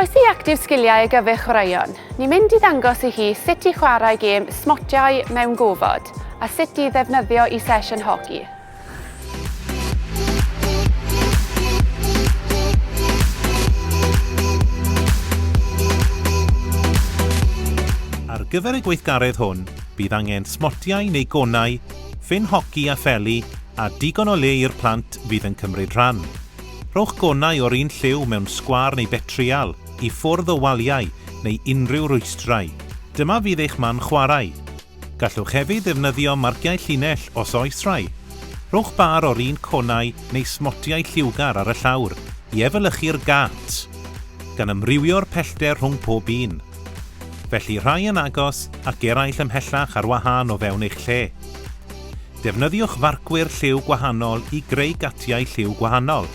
Croeso i Actif Sgiliau gyfer chwaraeon. Ni'n mynd I ddangos I chi sut I chwarae gêm Smotiau mewn gofod a sut I ddefnyddio I sesiwn hoci. Ar gyfer y gweithgaredd hwn, bydd angen smotiau neu gonau, ffyn hoci a pheli a digon o le i'r plant fydd yn cymryd rhan. Rhowch gonau o'r un lliw mewn sgwar neu betrial, I ffwrdd o waliau neu unrhyw rwystrau. Dyma fydd eich man chwarae. Gallwch hefyd ddefnyddio marciau llinell os oes rai. Rhowch bar o'r un conau neu smotiau lliwgar ar y llawr I efelychu'r gat, gan ymrywio'r pellter rhwng pob un. Felly rhai yn agos ac eraill ymhellach ar wahân o fewn eich lle. Defnyddiwch farcwyr lliw gwahanol I greu gatiau lliw gwahanol.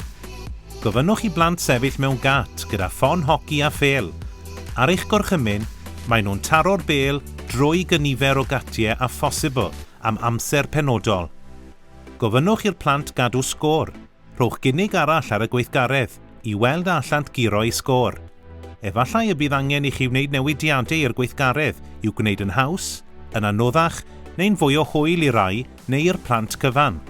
Gofynnwch I blant sefyll mewn gat gyda ffon hoci a phel. Ar eich gorchymyn, mae nhw'n taro'r bêl drwy gynifer o gatiau a phosibl am amser penodol. Gofynnwch i'r plant gadw sgôr. Rhowch gynnig arall ar y gweithgaredd I weld a allant giro I sgôr. Efallai y bydd angen I chi wneud newidiadau i'r gweithgaredd i'w gwneud yn haws, yn anoddach, neu'n fwy o hwyl I rai neu i'r plant cyfan.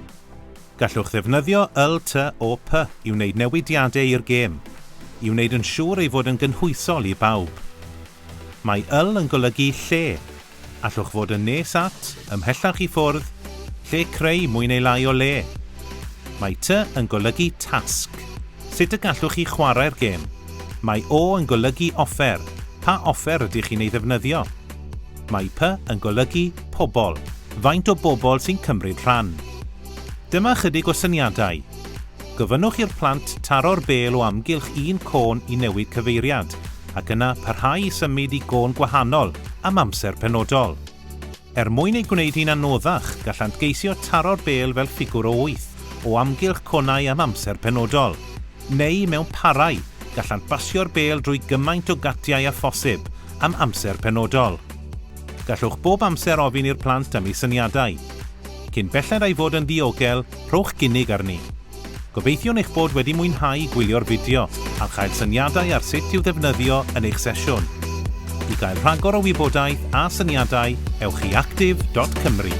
Gallwch ddefnyddio L, T o P I wneud newidiadau i'r gêm, I wneud yn siŵr ei fod yn gynhwysol I bawb. Mae L yn golygu lle. Allwch fod yn nes at, ymhellach I ffwrdd, lle creu mwy neu lai o le. Mae T yn golygu tasg. Sut y gallwch chi chwarae'r gêm? Mae O yn golygu offer. Pa offer ydych chi'n ei ddefnyddio? Mae P yn golygu pobl. Faint o bobl sy'n cymryd rhan. Dyma chydig o syniadau. Gofynnwch i'r plant taro'r bêl o amgylch un con I newid cyfeiriad, ac yna parhau I symud I gôn gwahanol am amser penodol. Mwyn ei gwneud hi'n anoddach, gallant geisio taro'r bêl fel ffigwr o 8 o amgylch conau am amser penodol, neu mewn parau, gallant basio'r bêl drwy gymaint o gatiau a phosib am amser penodol. Gallwch bob amser ofyn i'r plant am ei syniadau. Cyn belled ei fod yn ddiogel, rhowch gynnig arni. Gobeithio'n eich bod wedi mwynhau gwylio'r fideo a chael syniadau ar sut i'w ddefnyddio yn eich sesiwn. I gael rhagor o wybodaeth a syniadau, ewch I actif.cymru.